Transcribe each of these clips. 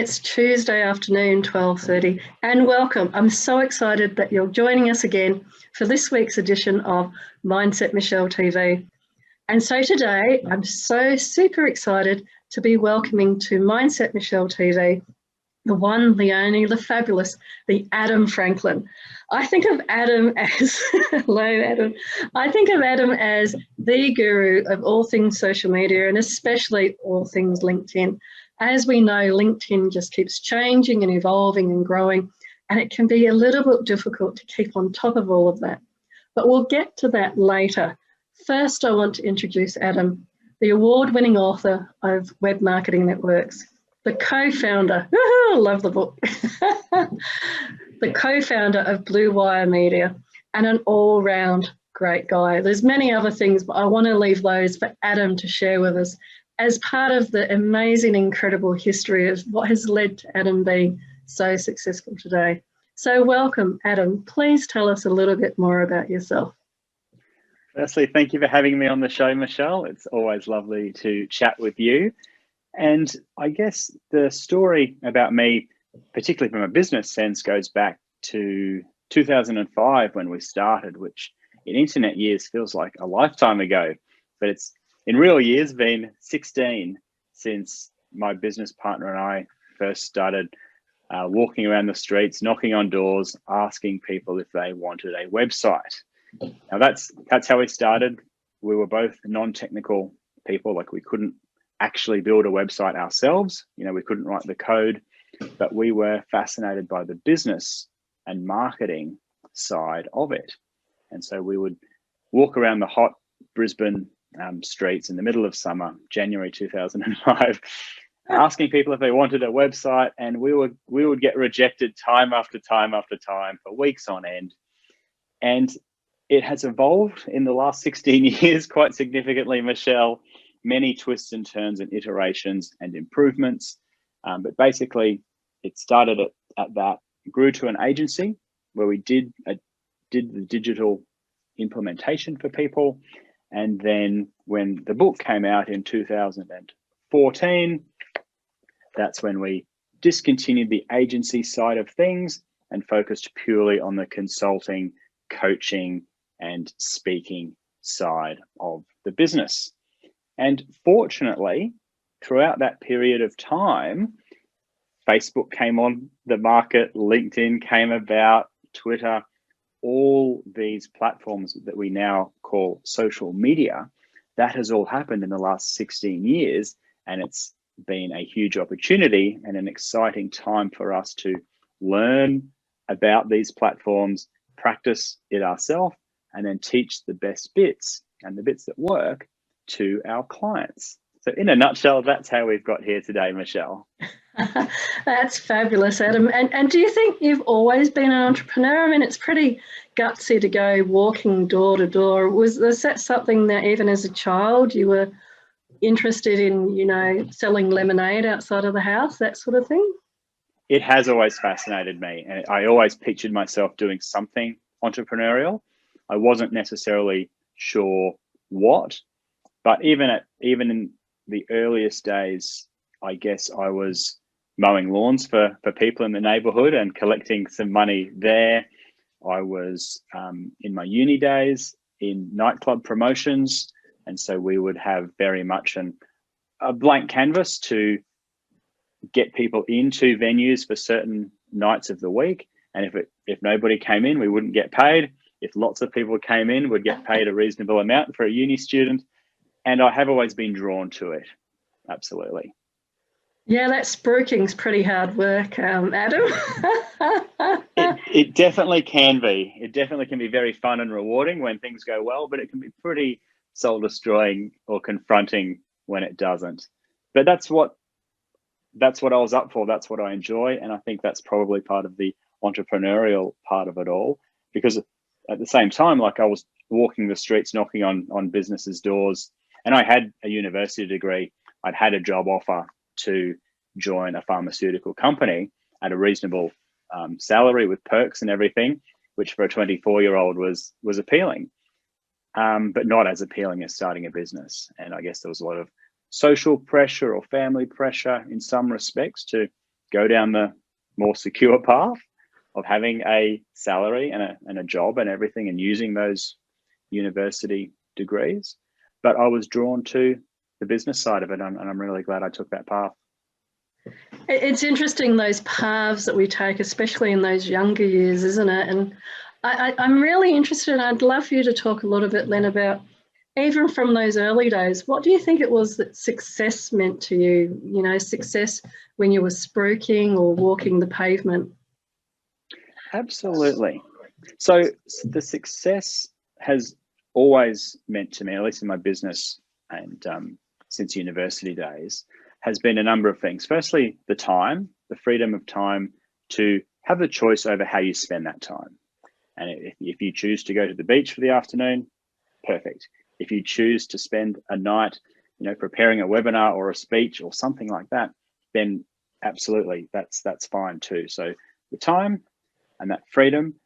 It's Tuesday afternoon, 12:30, and welcome. I'm so excited that you're joining us again for this week's edition of Mindset Michele TV. And so today, I'm so super excited to be welcoming to Mindset Michele TV the one, the only, the fabulous, the Adam Franklin. I think of Adam as, hello Adam, I think of Adam as the guru of all things social media and especially all things LinkedIn. As we know, LinkedIn just keeps changing and evolving and growing, and it can be a little bit difficult to keep on top of all of that. But we'll get to that later. First, I want to introduce Adam, the award-winning author of Web Marketing Networks, the co-founder, I love the book, the co-founder of Blue Wire Media, and an all-round great guy. There's many other things, but I want to leave those for Adam to share with us as part of the amazing, incredible history of what has led to Adam being so successful today. So welcome, Adam. Please tell us a little bit more about yourself. Firstly, thank you for having me on the show, Michele. It's always lovely to chat with you. And I guess the story about me, particularly from a business sense, goes back to 2005 when we started, which in internet years feels like a lifetime ago, but it's in real years been 16 since my business partner and I first started walking around the streets, knocking on doors, asking people if they wanted a website. Now that's how we started. We were both non-technical people, like we couldn't actually build a website ourselves. You know, we couldn't write the code, but we were fascinated by the business and marketing side of it. And so we would walk around the hot Brisbane streets in the middle of summer, January 2005, asking people if they wanted a website, and we would get rejected time after time after time for weeks on end. And it has evolved in the last 16 years quite significantly, Michele. Many twists and turns and iterations and improvements. But basically, it started at that, grew to an agency where we did the digital implementation for people. And then when the book came out in 2014, that's when we discontinued the agency side of things and focused purely on the consulting, coaching, and speaking side of the business. And fortunately, throughout that period of time, Facebook came on the market, LinkedIn came about, Twitter, all these platforms that we now call social media. That has all happened in the last 16 years, and it's been a huge opportunity and an exciting time for us to learn about these platforms, practice it ourselves, and then teach the best bits and the bits that work to our clients. So in a nutshell, that's how we've got here today, Michele. That's fabulous, Adam. And do you think you've always been an entrepreneur? I mean, it's pretty gutsy to go walking door to door. Was that something that even as a child you were interested in, you know, selling lemonade outside of the house, that sort of thing? It has always fascinated me. And I always pictured myself doing something entrepreneurial. I wasn't necessarily sure what. But even in the earliest days, I guess I was mowing lawns for people in the neighborhood and collecting some money there. I was in my uni days in nightclub promotions. And so we would have very much a blank canvas to get people into venues for certain nights of the week. And if nobody came in, we wouldn't get paid. If lots of people came in, we'd get paid a reasonable amount for a uni student. And I have always been drawn to it. Absolutely. Yeah, that spruiking's pretty hard work, Adam. It definitely can be. It definitely can be very fun and rewarding when things go well, but it can be pretty soul-destroying or confronting when it doesn't. But that's what I was up for. That's what I enjoy. And I think that's probably part of the entrepreneurial part of it all. Because at the same time, like I was walking the streets, knocking on businesses' doors, and I had a university degree. I'd had a job offer to join a pharmaceutical company at a reasonable salary with perks and everything, which for a 24-year-old was appealing, but not as appealing as starting a business. And I guess there was a lot of social pressure or family pressure in some respects to go down the more secure path of having a salary and a job and everything, and using those university degrees. But I was drawn to the business side of it, and I'm really glad I took that path. It's interesting, those paths that we take, especially in those younger years, isn't it? And I'm really interested, and I'd love for you to talk a little bit, Len, about even from those early days, what do you think it was that success meant to you? You know, success when you were spruiking or walking the pavement. Absolutely. So the success has always meant to me, at least in my business and since university days, has been a number of things. Firstly, the time, the freedom of time to have the choice over how you spend that time. And if you choose to go to the beach for the afternoon, perfect. If you choose to spend a night, you know, preparing a webinar or a speech or something like that, then absolutely, that's fine too. So the time and that freedom,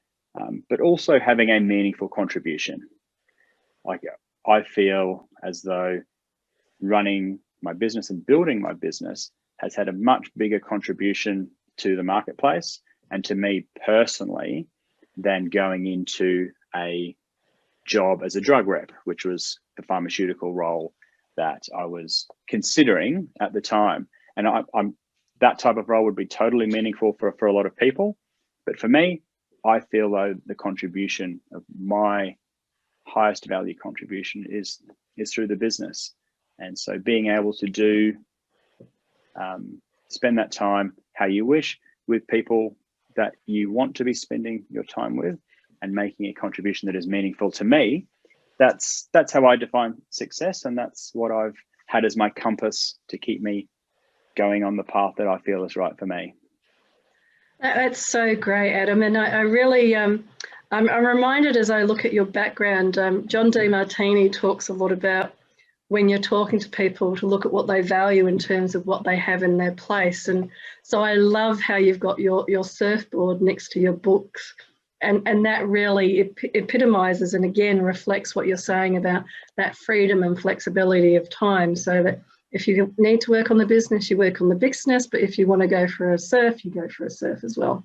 but also having a meaningful contribution. Like, I feel as though running my business and building my business has had a much bigger contribution to the marketplace and to me personally than going into a job as a drug rep, which was the pharmaceutical role that I was considering at the time. And I'm that type of role would be totally meaningful for a lot of people. But for me, I feel though the contribution of my highest value contribution is through the business. And so being able to do, spend that time how you wish with people that you want to be spending your time with and making a contribution that is meaningful to me, that's how I define success. And that's what I've had as my compass to keep me going on the path that I feel is right for me. That's so great, Adam. And I really, I'm reminded as I look at your background, John DeMartini talks a lot about when you're talking to people to look at what they value in terms of what they have in their place. And so I love how you've got your surfboard next to your books. And that really epitomizes and again reflects what you're saying about that freedom and flexibility of time, so that if you need to work on the business, you work on the business, but if you want to go for a surf, you go for a surf as well.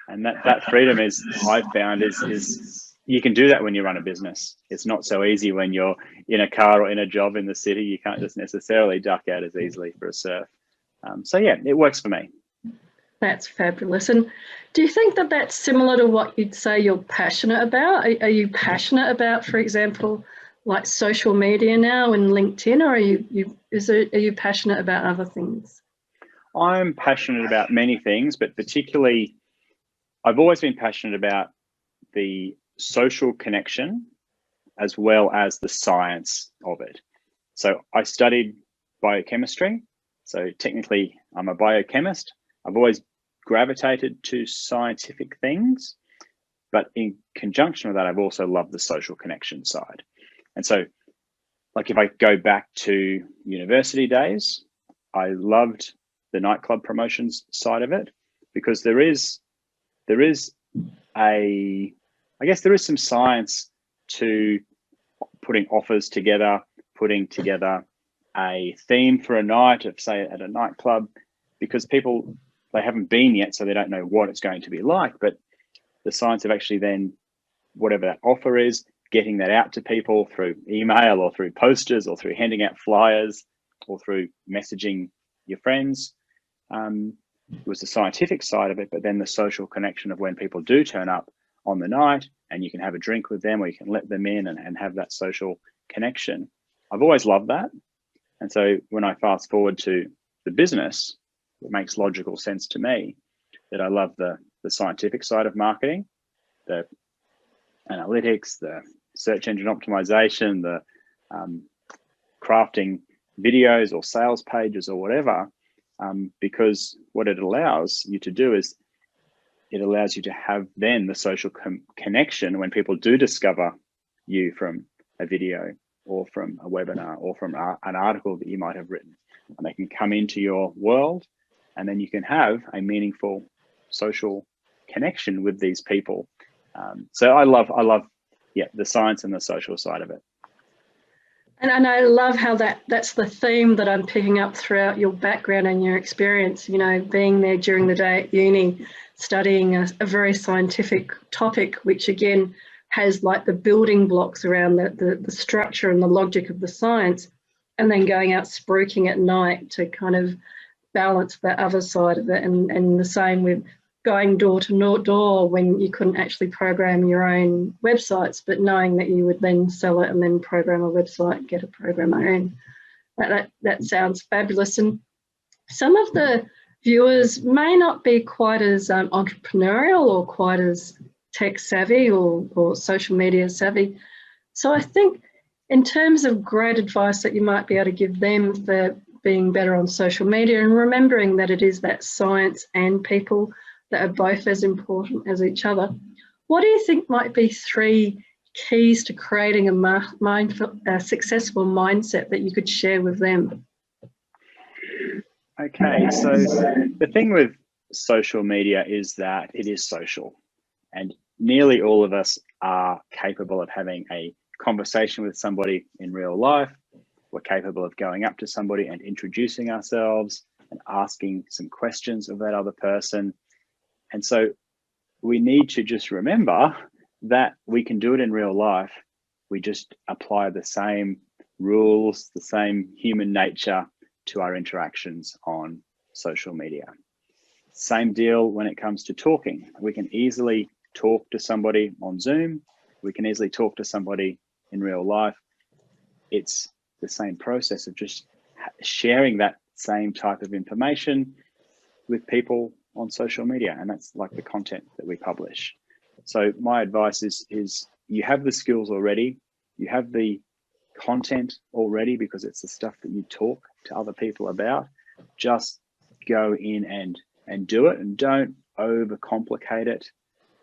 And that freedom is, I've found, is you can do that when you run a business. It's not so easy when you're in a car or in a job in the city. You can't just necessarily duck out as easily for a surf. So yeah, it works for me. That's fabulous. And do you think that that's similar to what you'd say you're passionate about? Are you passionate about, for example, like social media now and LinkedIn, or are you passionate about other things? I'm passionate about many things, but particularly I've always been passionate about the social connection as well as the science of it. So I studied biochemistry. So technically I'm a biochemist. I've always gravitated to scientific things, but in conjunction with that, I've also loved the social connection side. And so, like, if I go back to university days, I loved the nightclub promotions side of it, because there is some science to putting offers together, putting together a theme for a night of, say, at a nightclub, because people, they haven't been yet, so they don't know what it's going to be like. But the science of actually then, whatever that offer is, getting that out to people through email or through posters or through handing out flyers or through messaging your friends, was the scientific side of it. But then the social connection of when people do turn up on the night and you can have a drink with them, or you can let them in and have that social connection. I've always loved that. And so when I fast forward to the business, it makes logical sense to me that I love the scientific side of marketing, the analytics, the search engine optimization, the crafting videos or sales pages or whatever, because what it allows you to do is it allows you to have then the social connection when people do discover you from a video or from a webinar or from an article that you might have written, and they can come into your world, and then you can have a meaningful social connection with these people. So I love, yeah, the science and the social side of it. And I love how that's the theme that I'm picking up throughout your background and your experience, you know, being there during the day at uni, studying a very scientific topic, which again has like the building blocks around the structure and the logic of the science, and then going out spruiking at night to kind of balance the other side of it. And the same with going door to door when you couldn't actually program your own websites, but knowing that you would then sell it and then program a website, get a programmer in. That sounds fabulous. And some of the viewers may not be quite as entrepreneurial or quite as tech savvy or social media savvy. So I think in terms of great advice that you might be able to give them for being better on social media, and remembering that it is that science and people that are both as important as each other, what do you think might be 3 keys to creating a successful mindset that you could share with them? Okay, so the thing with social media is that it is social, and nearly all of us are capable of having a conversation with somebody in real life. We're capable of going up to somebody and introducing ourselves and asking some questions of that other person. And so we need to just remember that we can do it in real life. We just apply the same rules, the same human nature to our interactions on social media. Same deal when it comes to talking. We can easily talk to somebody on Zoom. We can easily talk to somebody in real life. It's the same process of just sharing that same type of information with people on social media, and that's like the content that we publish. So my advice is you have the skills already, you have the content already, because it's the stuff that you talk to other people about. Just go in and do it, and don't overcomplicate it,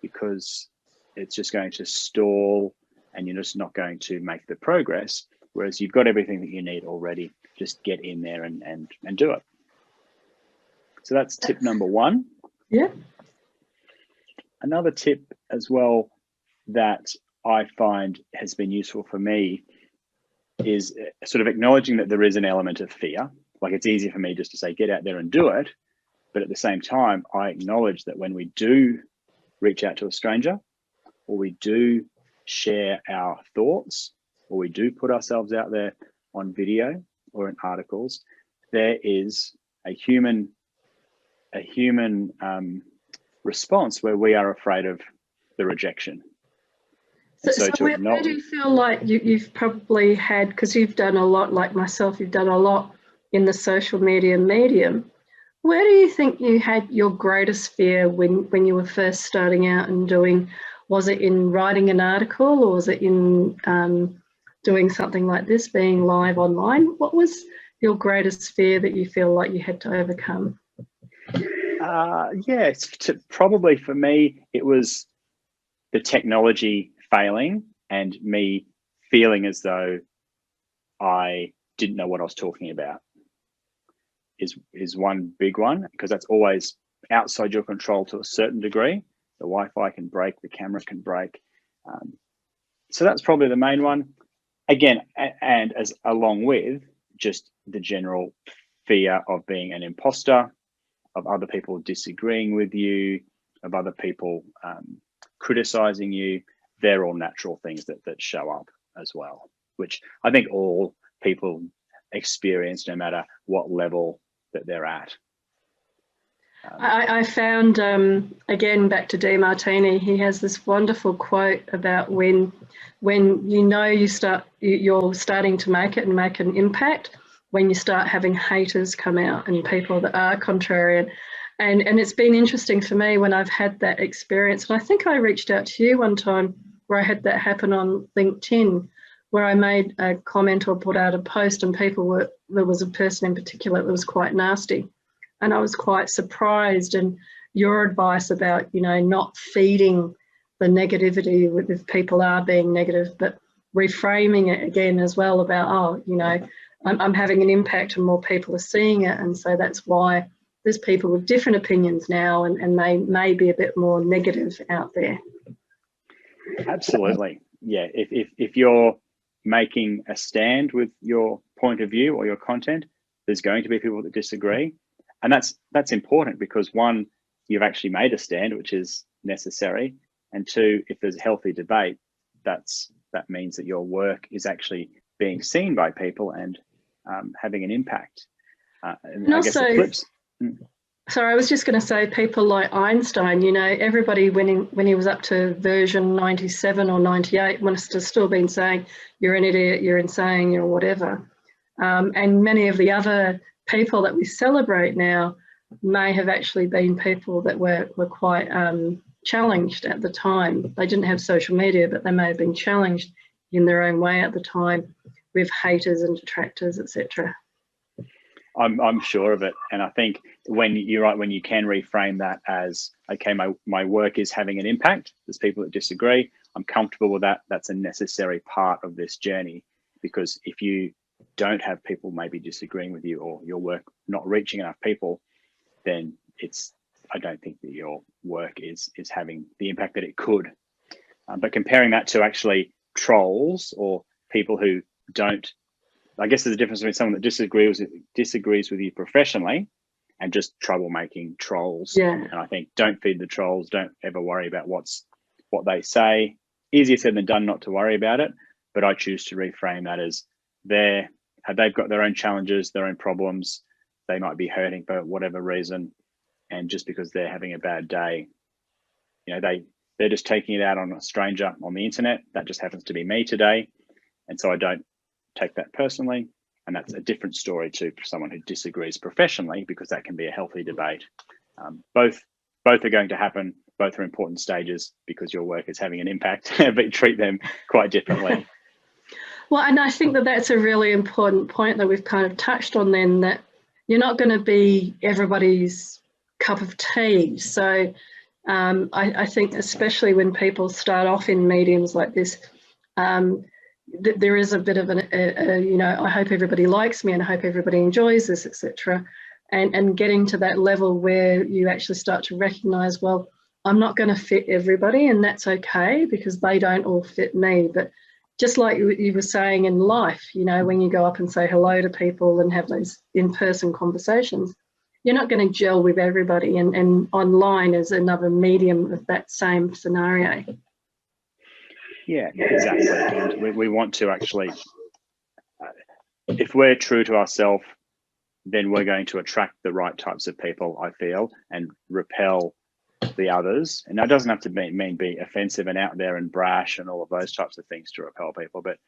because it's just going to stall and you're just not going to make the progress. Whereas you've got everything that you need already. Just get in there and do it. So that's tip number 1. Yeah. Another tip as well that I find has been useful for me is sort of acknowledging that there is an element of fear. Like, it's easy for me just to say, get out there and do it. But at the same time, I acknowledge that when we do reach out to a stranger, or we do share our thoughts, or we do put ourselves out there on video or in articles, there is a human response where we are afraid of the rejection. So where do you feel like you've probably had, because you've done a lot, like myself, you've done a lot in the social media medium, where do you think you had your greatest fear when you were first starting out and doing? Was it in writing an article, or was it in doing something like this, being live online? What was your greatest fear that you feel like you had to overcome? Probably for me, it was the technology failing and me feeling as though I didn't know what I was talking about is one big one, because that's always outside your control to a certain degree. The Wi-Fi can break, the camera can break. So that's probably the main one. Again, and as along with just the general fear of being an imposter, of other people disagreeing with you, of other people criticizing you. They're all natural things that show up as well, which I think all people experience, no matter what level that they're at. I found, again, back to DeMartini, he has this wonderful quote about when you know you're starting to make it and make an impact, when you start having haters come out and people that are contrarian. And it's been interesting for me when I've had that experience. And I think I reached out to you one time where I had that happen on LinkedIn, where I made a comment or put out a post, and there was a person in particular that was quite nasty. And I was quite surprised. And your advice about, not feeding the negativity if people are being negative, but reframing it again as well about, I'm having an impact and more people are seeing it. And so that's why there's people with different opinions now, and they may be a bit more negative out there. Absolutely. Yeah. If you're making a stand with your point of view or your content, there's going to be people that disagree. And that's important because one, you've actually made a stand, which is necessary. And two, if there's a healthy debate, that means that your work is actually being seen by people and having an impact. And also, sorry, I was just going to say, people like Einstein, everybody when he was up to version 97 or 98 must have still been saying, you're an idiot, you're insane, you're whatever. And many of the other people that we celebrate now may have actually been people that were quite challenged at the time. They didn't have social media, but they may have been challenged in their own way at the time with haters and detractors, etc. I'm sure of it. And I think when you're right, when you can reframe that as, okay, my work is having an impact. There's people that disagree. I'm comfortable with that. That's a necessary part of this journey, because if you don't have people maybe disagreeing with you or your work not reaching enough people, then I don't think that your work is having the impact that it could. But comparing that to actually trolls or people who don't, I guess there's a difference between someone that disagrees with you professionally and just troublemaking trolls. Yeah. And I think don't feed the trolls. Don't ever worry about what they say. Easier said than done not to worry about it. But I choose to reframe that as they've got their own challenges, their own problems. They might be hurting for whatever reason. And just because they're having a bad day, they're just taking it out on a stranger on the internet. That just happens to be me today. And so I don't take that personally. And that's a different story to someone who disagrees professionally, because that can be a healthy debate. Both are going to happen. Both are important stages because your work is having an impact, but you treat them quite differently. Well, and I think that that's a really important point that we've kind of touched on then, that you're not going to be everybody's cup of tea. So I think especially when people start off in mediums like this, there is a bit of I hope everybody likes me and I hope everybody enjoys this, etc. And getting to that level where you actually start to recognize, well, I'm not going to fit everybody, and that's okay because they don't all fit me. But just like you were saying in life, when you go up and say hello to people and have those in-person conversations, you're not going to gel with everybody, and online is another medium of that same scenario. Yeah, exactly. And we want to actually, if we're true to ourselves, then we're going to attract the right types of people, I feel, and repel the others. And that doesn't have to mean be offensive and out there and brash and all of those types of things to repel people. But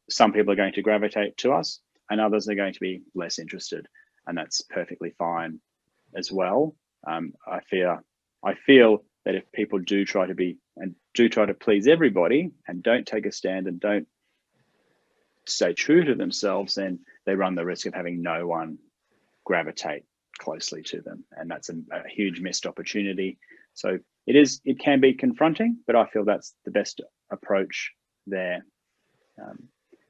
some people are going to gravitate to us and others are going to be less interested. And that's perfectly fine as well. I feel that if people do try to please everybody and don't take a stand and don't stay true to themselves, then they run the risk of having no one gravitate closely to them. And that's a huge missed opportunity. So it can be confronting, but I feel that's the best approach there,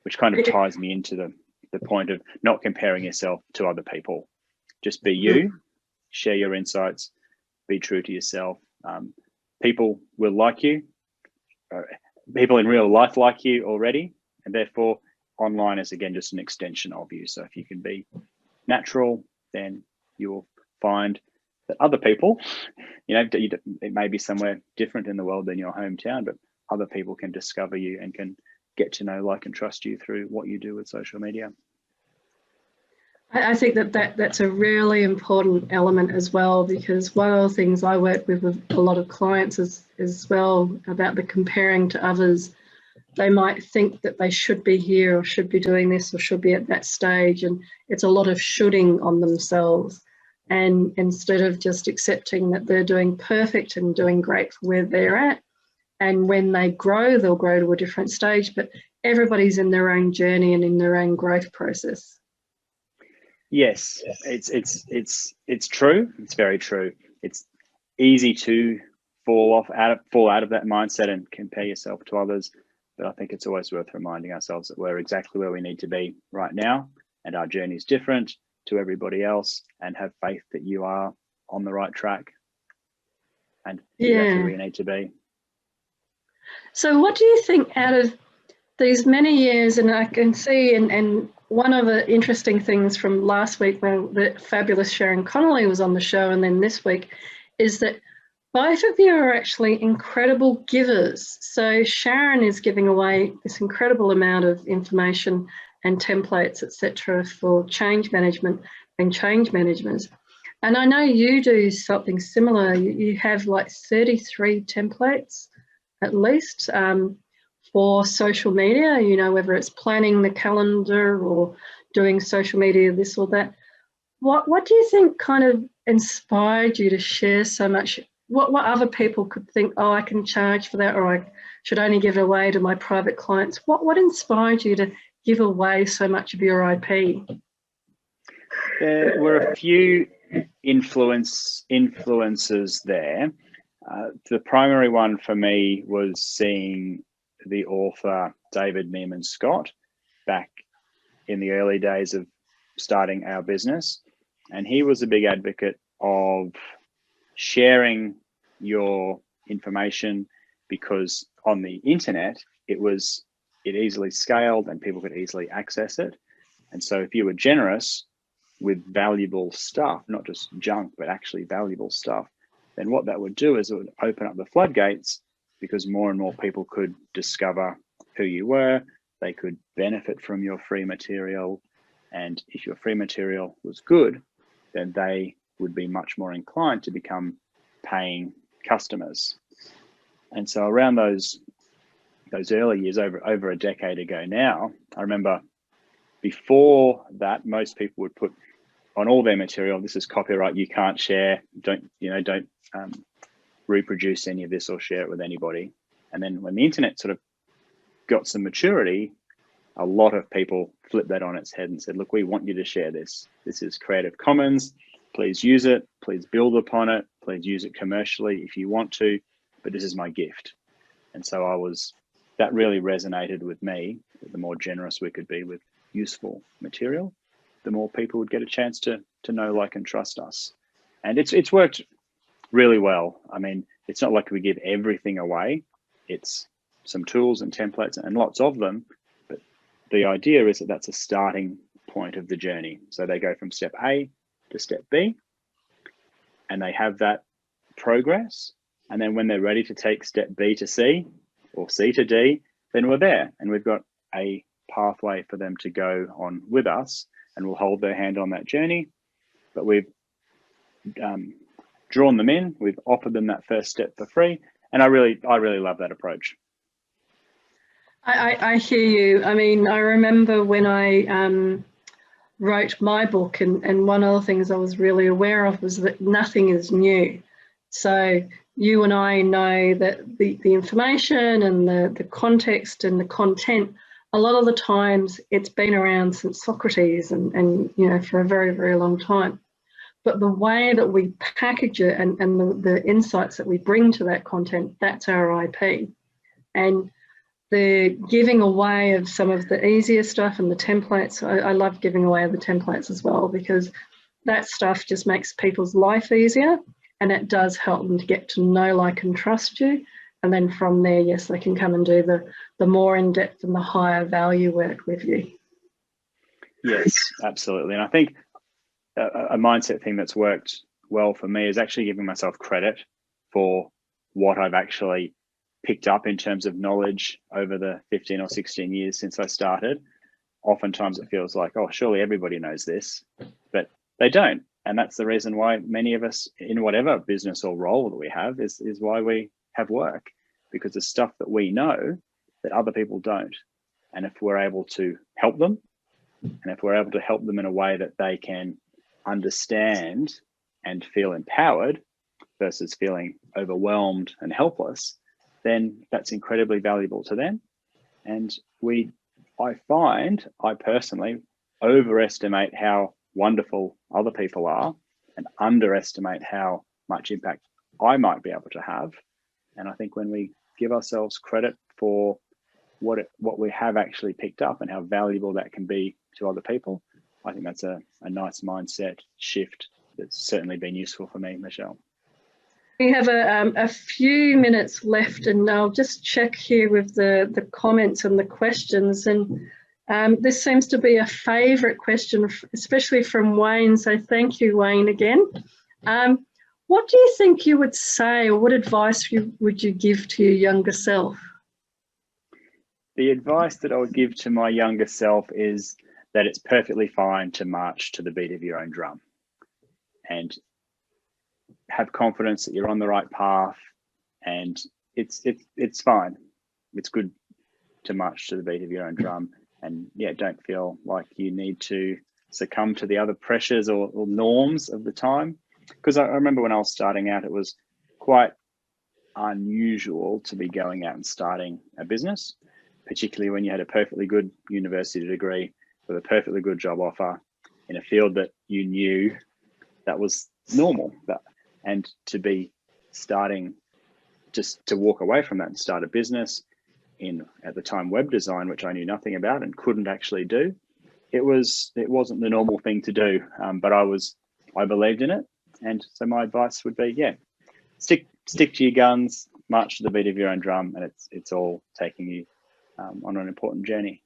which kind of ties me into the point of not comparing yourself to other people. Just be you, share your insights, be true to yourself. People will like you. People in real life like you already, and therefore online is again just an extension of you. So if you can be natural, then you will find that other people, it may be somewhere different in the world than your hometown, but other people can discover you and can get to know, like, and trust you through what you do with social media. I think that's a really important element as well, because one of the things I work with a lot of clients is as well about the comparing to others. They might think that they should be here or should be doing this or should be at that stage, and it's a lot of shoulding on themselves. And instead of just accepting that they're doing perfect and doing great for where they're at, and when they grow, they'll grow to a different stage, but everybody's in their own journey and in their own growth process. Yes, it's true. It's very true. It's easy to fall out of that mindset and compare yourself to others. But I think it's always worth reminding ourselves that we're exactly where we need to be right now, and our journey is different to everybody else, and have faith that you are on the right track and exactly where you need to be. So what do you think, out of these many years, and I can see, and one of the interesting things from last week when the fabulous Sharon Connolly was on the show, and then this week, is that both of you are actually incredible givers. So Sharon is giving away this incredible amount of information and templates, etc., for change management and change managers. And I know you do something similar. You have like 33 templates at least for social media, you know, whether it's planning the calendar or doing social media, this or that. What do you think kind of inspired you to share so much? What other people could think, oh, I can charge for that, or I should only give it away to my private clients? What inspired you to give away so much of your IP? There were a few influences there. The primary one for me was seeing the author David Neiman Scott back in the early days of starting our business. And he was a big advocate of sharing your information, because on the internet, it easily scaled and people could easily access it. And so if you were generous with valuable stuff, not just junk, but actually valuable stuff, then what that would do is it would open up the floodgates, because more and more people could discover who you were. They could benefit from your free material. And if your free material was good, then they would be much more inclined to become paying customers. And so around those early years, over a decade ago now, I remember before that, most people would put on all their material, this is copyright, you can't share, don't reproduce any of this or share it with anybody. And then when the internet sort of got some maturity, a lot of people flipped that on its head and said, look, we want you to share this. This is Creative Commons. Please use it. Please build upon it. Please use it commercially if you want to, but this is my gift. And so that really resonated with me. The more generous we could be with useful material, the more people would get a chance to know, like, and trust us. And it's worked really well. I mean, it's not like we give everything away. It's some tools and templates and lots of them. But the idea is that that's a starting point of the journey. So they go from step A to step B, and they have that progress. And then when they're ready to take step B to C or C to D, then we're there, and we've got a pathway for them to go on with us, and we'll hold their hand on that journey. But we've drawn them in, we've offered them that first step for free, and I really love that approach. I hear you. I mean, I remember when I wrote my book, and one of the things I was really aware of was that nothing is new. So you and I know that the information and the context and the content, a lot of the times it's been around since Socrates and you know, for a very, very long time. But the way that we package it and the insights that we bring to that content, that's our IP. And the giving away of some of the easier stuff and the templates, I love giving away the templates as well, because that stuff just makes people's life easier, and it does help them to get to know, like, and trust you. And then from there, yes, they can come and do the more in-depth and the higher value work with you. Yes, absolutely. And I think a mindset thing that's worked well for me is actually giving myself credit for what I've actually picked up in terms of knowledge over the 15 or 16 years since I started. Oftentimes it feels like, oh, surely everybody knows this, but they don't. And that's the reason why many of us, in whatever business or role that we have, is why we have work, because there's stuff that we know that other people don't. And if we're able to help them, and if we're able to help them in a way that they can understand and feel empowered versus feeling overwhelmed and helpless, then that's incredibly valuable to them. And I personally overestimate how wonderful other people are and underestimate how much impact I might be able to have. And I think when we give ourselves credit for what we have actually picked up and how valuable that can be to other people, I think that's a nice mindset shift that's certainly been useful for me, Michele. We have a few minutes left, and I'll just check here with the comments and the questions. And this seems to be a favourite question, especially from Wayne. So thank you, Wayne, again. What do you think you would say, or what advice would you give to your younger self? The advice that I would give to my younger self is that it's perfectly fine to march to the beat of your own drum, and have confidence that you're on the right path, and it's fine. It's good to march to the beat of your own drum, and yeah, don't feel like you need to succumb to the other pressures or norms of the time. Because I remember when I was starting out, it was quite unusual to be going out and starting a business, particularly when you had a perfectly good university degree with a perfectly good job offer in a field that you knew that was normal. And to be starting, just to walk away from that and start a business in, at the time, web design, which I knew nothing about and couldn't actually do. It wasn't the normal thing to do, but I believed in it. And so my advice would be, yeah, stick to your guns, march to the beat of your own drum, and it's all taking you on an important journey.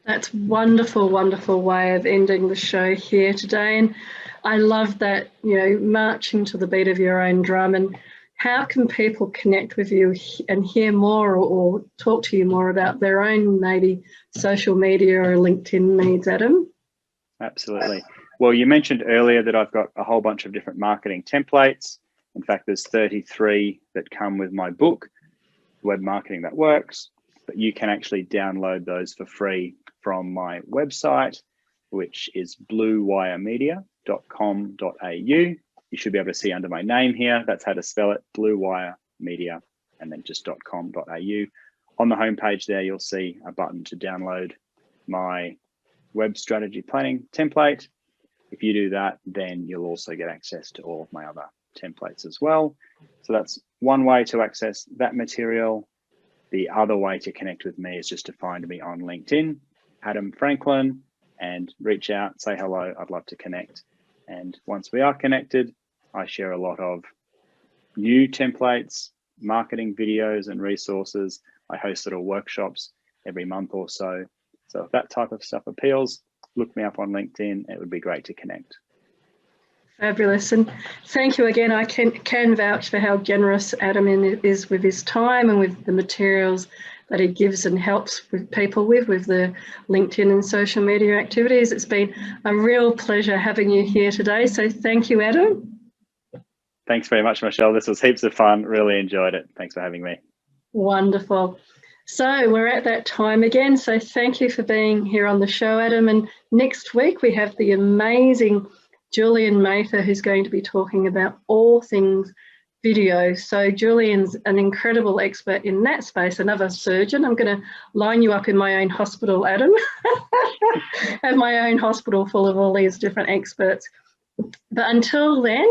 That's wonderful, wonderful way of ending the show here today. And I love that, you know, marching to the beat of your own drum. And how can people connect with you and hear more or talk to you more about their own maybe social media or LinkedIn needs, Adam? Absolutely. Well, you mentioned earlier that I've got a whole bunch of different marketing templates. In fact, there's 33 that come with my book, Web Marketing That Works, but you can actually download those for free from my website, which is bluewiremedia.com.au. You should be able to see under my name here. That's how to spell it, Blue Wire Media, and then just .com.au. On the homepage there, you'll see a button to download my web strategy planning template. If you do that, then you'll also get access to all of my other templates as well. So that's one way to access that material. The other way to connect with me is just to find me on LinkedIn, Adam Franklin, and reach out, say hello. I'd love to connect. And once we are connected, I share a lot of new templates, marketing videos and resources. I host little workshops every month or so. So if that type of stuff appeals, look me up on LinkedIn. It would be great to connect. Fabulous. And thank you again. I can vouch for how generous Adam is with his time and with the materials that he gives and helps with people with the LinkedIn and social media activities. It's been a real pleasure having you here today. So thank you, Adam. Thanks very much, Michelle. This was heaps of fun. Really enjoyed it. Thanks for having me. Wonderful. So we're at that time again. So thank you for being here on the show, Adam. And next week we have the amazing Julian Mather, who's going to be talking about all things video. So Julian's an incredible expert in that space, another surgeon. I'm going to line you up in my own hospital, Adam. Have my own hospital full of all these different experts. But until then,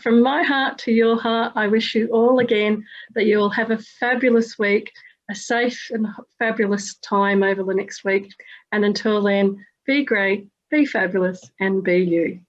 from my heart to your heart, I wish you all again that you will have a fabulous week, a safe and fabulous time over the next week. And until then, be great, be fabulous, and be you.